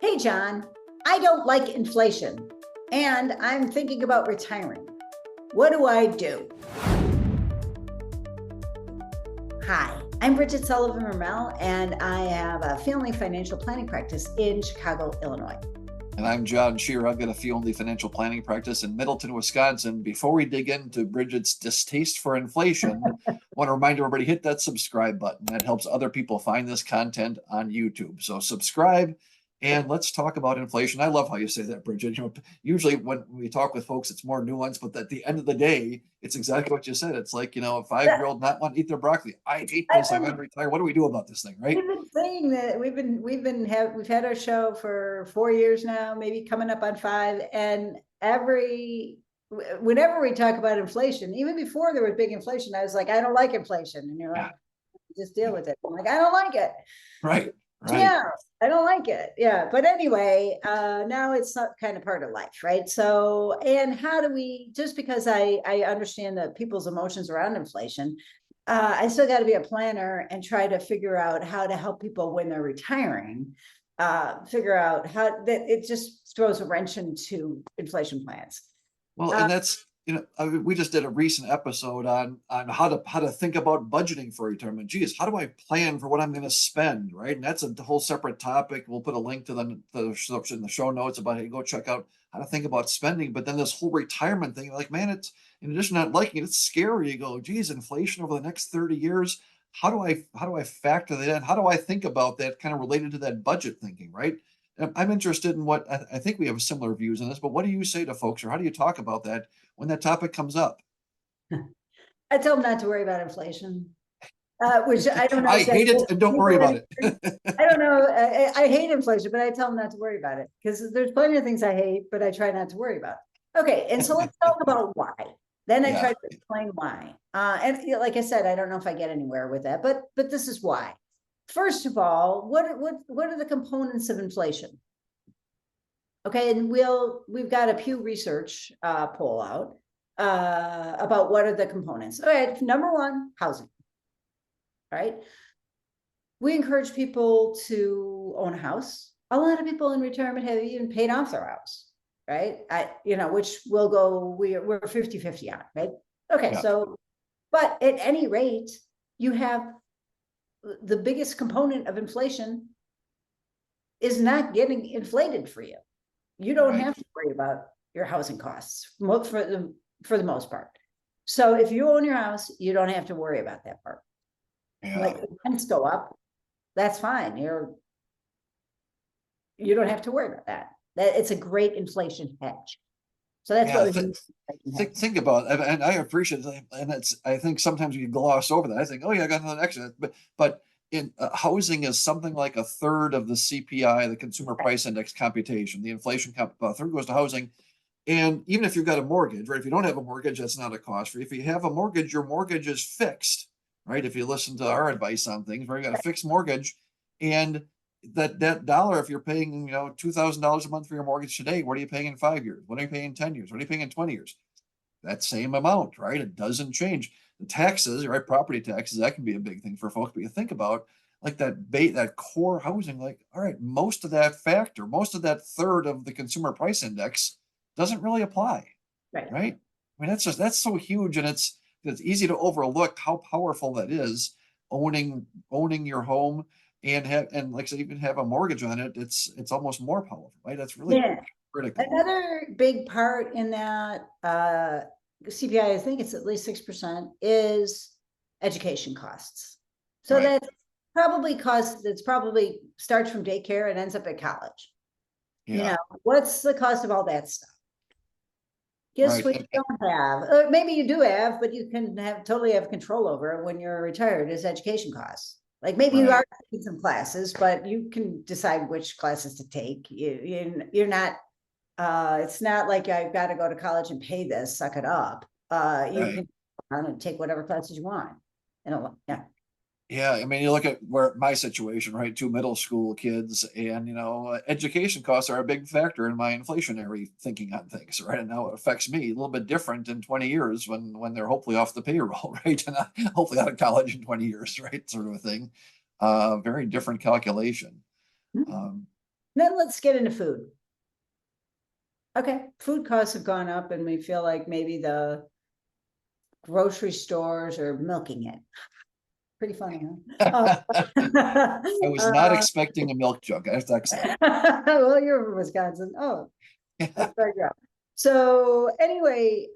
Hey, John, I don't like inflation and I'm thinking about retiring. What do I do? Hi, I'm Bridget Sullivan Ramel, and I have a family financial planning practice in Chicago, Illinois. And I'm John Shearer. I've got a family financial planning practice in Middleton, Wisconsin. Before we dig into Bridget's distaste for inflation, I want to remind everybody, hit that subscribe button. That helps other people find this content on YouTube. So subscribe and let's talk about inflation. I love how you say that, Bridget. Usually when we talk with folks, it's more nuanced, but at the end of the day, it's exactly what you said. It's like, a 5-year-old not want to eat their broccoli. I hate this. I'm going to retire. What do we do about this thing, right? We've been saying that we've had our show for 4 years now, maybe coming up on 5, and whenever we talk about inflation, even before there was big inflation, I was like, I don't like inflation, and you're like, just deal with it. I'm like, I don't like it. Right. Yeah, I don't like it. Yeah. But anyway, now it's not kind of part of life, right? So, and how do we, just because I understand that people's emotions around inflation, I still got to be a planner and try to figure out how to help people when they're retiring, figure out how that it just throws a wrench into inflation plans. Well, and that's, we just did a recent episode on how to think about budgeting for retirement. Geez, how do I plan for what I'm going to spend, right? And that's a whole separate topic. We'll put a link to the in the show notes about, hey, go check out how to think about spending. But then this whole retirement thing, like, man, it's, in addition to not liking it, it's scary. You go, geez, inflation over the next 30 years. How do I factor that in? How do I think about that, kind of related to that budget thinking, right? I'm interested in what I think we have similar views on this, but what do you say to folks, or how do you talk about that when that topic comes up? I tell them not to worry about inflation, which I don't know. I hate it, and don't worry about it. I don't know. I hate inflation, but I tell them not to worry about it because there's plenty of things I hate, but I try not to worry about it. Okay, and so let's talk about why. Then I try to explain why. And like I said, I don't know if I get anywhere with that, but this is why. First of all, what are the components of inflation? Okay, and we've got a Pew Research poll out about what are the components. All right, number one, housing. All right, we encourage people to own a house. A lot of people in retirement have even paid off their house, right? Which we'll go, we're 50-50 on, right? Okay, yeah. So, but at any rate, you have the biggest component of inflation is not getting inflated for you. You don't have to worry about your housing costs for the most part. So if you own your house, you don't have to worry about that part. Yeah. Like if rents go up, that's fine. You don't have to worry about that. It's a great inflation hedge. So that's what think about it. And I appreciate it. And I think sometimes we gloss over that. I think, oh yeah, I got another extra, but in housing is something like a third of the CPI, the Consumer Price Index computation. The inflation a third goes to housing. And even if you've got a mortgage, right? If you don't have a mortgage, that's not a cost for you. If you have a mortgage, your mortgage is fixed, right? If you listen to our advice on things, right? You got a fixed mortgage, and that dollar, if you're paying, $2,000 a month for your mortgage today, what are you paying in 5 years? What are you paying in 10 years? What are you paying in 20 years? That same amount, right? It doesn't change. The taxes, right? Property taxes, that can be a big thing for folks. But you think about like that core housing, like, all right, most of that factor, most of that third of the Consumer Price Index doesn't really apply, right? I mean, that's so huge, and it's easy to overlook how powerful that is. Owning your home and like I said, even have a mortgage on it, it's almost more powerful, right? That's really critical. Another big part in that CPI, I think it's at least 6%, is education costs. So that's probably starts from daycare and ends up at college. Yeah. What's the cost of all that stuff? Guess what you don't have? Maybe you do have, but you can totally have control over when you're retired, is education costs. Like maybe you are taking some classes, but you can decide which classes to take. You're not, it's not like I've got to go to college and pay this, suck it up. You can take whatever classes you want. Yeah, I mean, you look at where my situation, right? 2 middle school kids, and education costs are a big factor in my inflationary thinking on things, right? And now it affects me a little bit different in 20 years when they're hopefully off the payroll, right? And hopefully out of college in 20 years, right? Sort of a thing. Very different calculation. Then let's get into food. Okay, food costs have gone up and we feel like maybe the grocery stores are milking it. Pretty funny, huh? I was not Uh, expecting a milk jug. That's excellent. well, you're from Wisconsin. Oh, that's right, yeah. So anyway,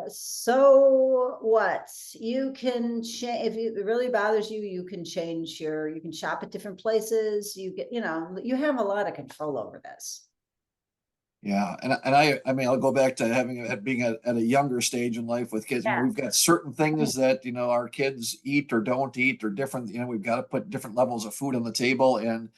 so what? You can change if it really bothers you, you can change you can shop at different places. You get, you have a lot of control over this. Yeah, I mean, I'll go back to having being at a younger stage in life with kids. You know, Yeah. we've got certain things that our kids eat or don't eat or different. We've got to put different levels of food on the table. And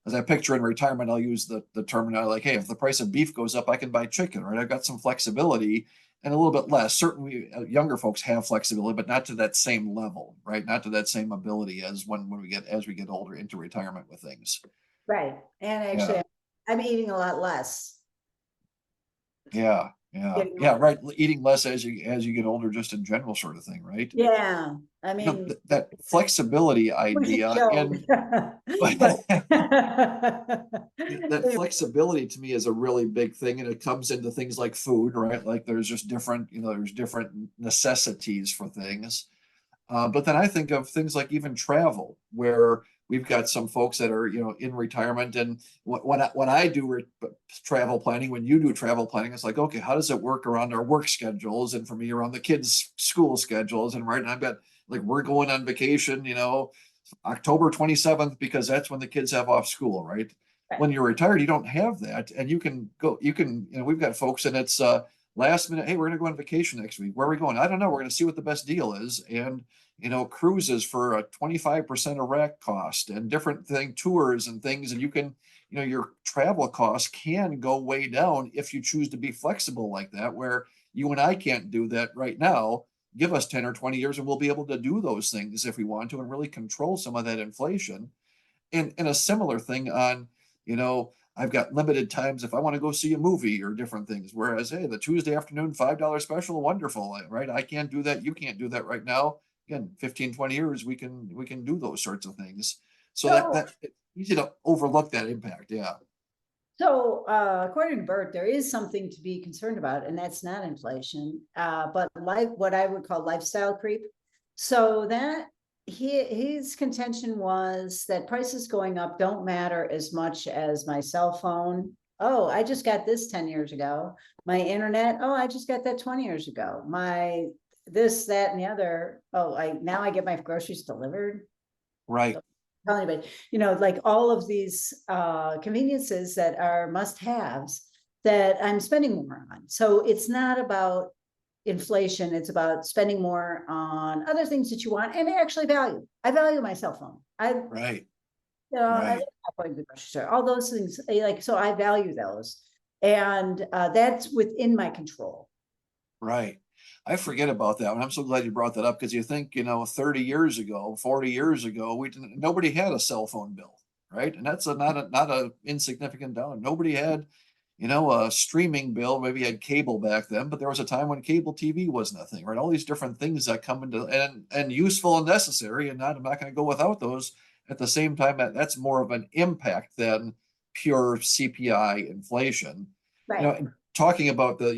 as I picture in retirement, I'll use the terminology like, hey, if the price of beef goes up, I can buy chicken, right? I've got some flexibility and a little bit less. Certainly, younger folks have flexibility, but not to that same level, right? Not to that same ability as when we get older into retirement with things. Right. And Yeah. actually, I'm eating a lot less. Yeah, yeah, Getting yeah, older. right. Eating less as you get older, just in general, sort of thing, right? Yeah. I mean, That flexibility we should idea kill. and But that flexibility to me is a really big thing, and it comes into things like food, right? Like there's just different, there's different necessities for things. But then I think of things like even travel, where we've got some folks that are, in retirement. And when I do travel planning, when you do travel planning, it's like, okay, how does it work around our work schedules? And for me, around the kids' school schedules. And right, and I've got like, we're going on vacation, October 27th, because that's when the kids have off school, right? When you're retired, you don't have that. And you can go, we've got folks and it's, last minute, hey, we're going to go on vacation next week. Where are we going? I don't know. We're going to see what the best deal is. And cruises for a 25% of rack cost and different tours and things. And you can, your travel costs can go way down if you choose to be flexible like that, where you and I can't do that right now. Give us 10 or 20 years and we'll be able to do those things if we want to and really control some of that inflation. And a similar thing on, I've got limited times if I want to go see a movie or different things. Whereas, hey, the Tuesday afternoon $5 special, wonderful, right? I can't do that. You can't do that right now. Again, 15, 20 years, we can do those sorts of things. So so, that it's easy to overlook that impact. Yeah. according to Bert, there is something to be concerned about, and that's not inflation, but like what I would call lifestyle creep. So that his contention was that prices going up don't matter as much as my cell phone. Oh, I just got this 10 years ago. My internet, oh, I just got that 20 years ago. My this, that, and the other. Oh, I get my groceries delivered. Right. Tell anybody, like all of these conveniences that are must-haves that I'm spending more on. So it's not about inflation, it's about spending more on other things that you want and I actually value. I value my cell phone. Right. I Right. going to the grocery store, all those things, like, so I value those. And that's within my control. Right. I forget about that one. I'm so glad you brought that up because you think, 30 years ago, 40 years ago, nobody had a cell phone bill, right? And that's not a insignificant dollar. Nobody had, a streaming bill. Maybe you had cable back then, but there was a time when cable TV wasn't a thing, right? All these different things that come into and useful and necessary, and I'm not going to go without those. At the same time, that's more of an impact than pure CPI inflation. Right. And talking about the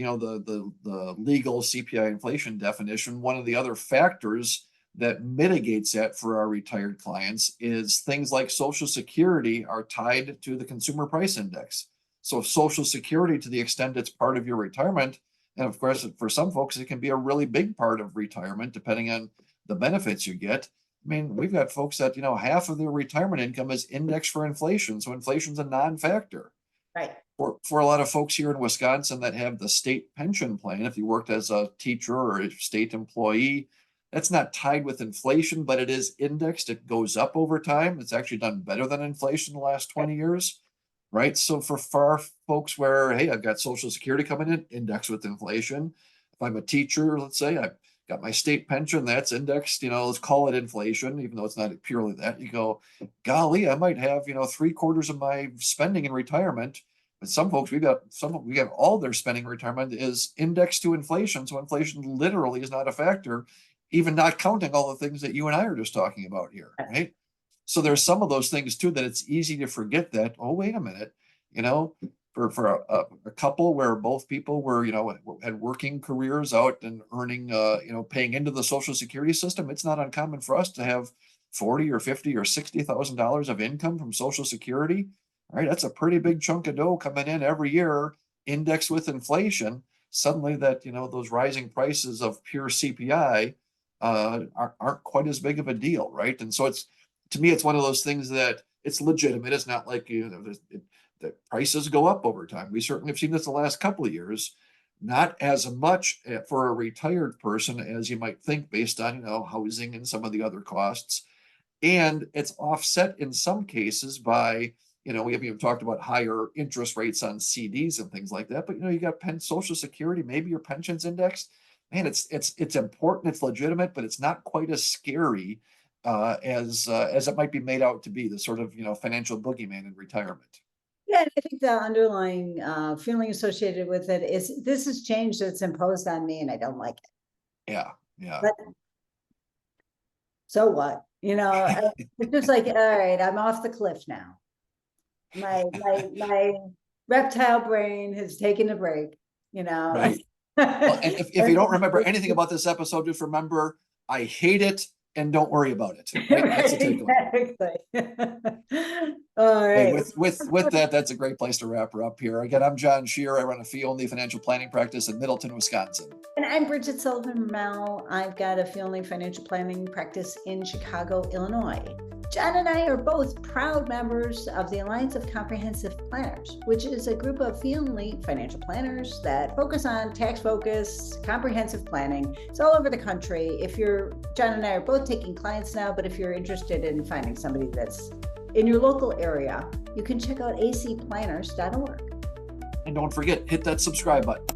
legal CPI inflation definition, one of the other factors that mitigates that for our retired clients is things like Social Security are tied to the consumer price index. So Social Security, to the extent it's part of your retirement, and of course for some folks it can be a really big part of retirement depending on the benefits you get. I mean, we've got folks that half of their retirement income is indexed for inflation, so inflation's a non-factor Right. for a lot of folks here in Wisconsin that have the state pension plan. If you worked as a teacher or a state employee, that's not tied with inflation, but it is indexed. It goes up over time. It's actually done better than inflation the last 20 years, right? So for far folks where, hey, I've got Social Security coming in, indexed with inflation. If I'm a teacher, let's say I've got my state pension, that's indexed, let's call it inflation, even though it's not purely that. You go, golly, I might have, 3/4 of my spending in retirement. But some folks, we got all their spending in retirement is indexed to inflation. So inflation literally is not a factor, even not counting all the things that you and I are just talking about here, right? So there's some of those things too, that it's easy to forget that, oh, wait a minute, for a couple where both people were, had working careers out and earning, paying into the Social Security system, it's not uncommon for us to have 40 or 50 or $60,000 of income from Social Security. Right, that's a pretty big chunk of dough coming in every year, indexed with inflation. Suddenly that, those rising prices of pure CPI aren't quite as big of a deal, right? And so to me, it's one of those things that it's legitimate. It's not like, the prices go up over time. We certainly have seen this the last couple of years, not as much for a retired person as you might think based on, housing and some of the other costs. And it's offset in some cases by, we haven't even talked about higher interest rates on CDs and things like that. But, you got Social Security, maybe your pension's indexed. Man, it's important, it's legitimate, but it's not quite as scary as it might be made out to be, the sort of, financial boogeyman in retirement. Yeah, and I think the underlying feeling associated with it is this is change that's imposed on me and I don't like it. Yeah. But so what? It's just like, all right, I'm off the cliff now. My reptile brain has taken a break, Right. Well, and if you don't remember anything about this episode, just remember, I hate it and don't worry about it. Right? That's the takeaway. Exactly. All right. Hey, with that, that's a great place to wrap her up here. Again, I'm John Shear. I run a fee-only financial planning practice in Middleton, Wisconsin. And I'm Bridget Sullivan-Mel. I've got a fee-only financial planning practice in Chicago, Illinois. John and I are both proud members of the Alliance of Comprehensive Planners, which is a group of fee-only financial planners that focus on tax-focused, comprehensive planning. It's all over the country. John and I are both taking clients now, but if you're interested in finding somebody that's in your local area, you can check out acplanners.org. And don't forget, hit that subscribe button.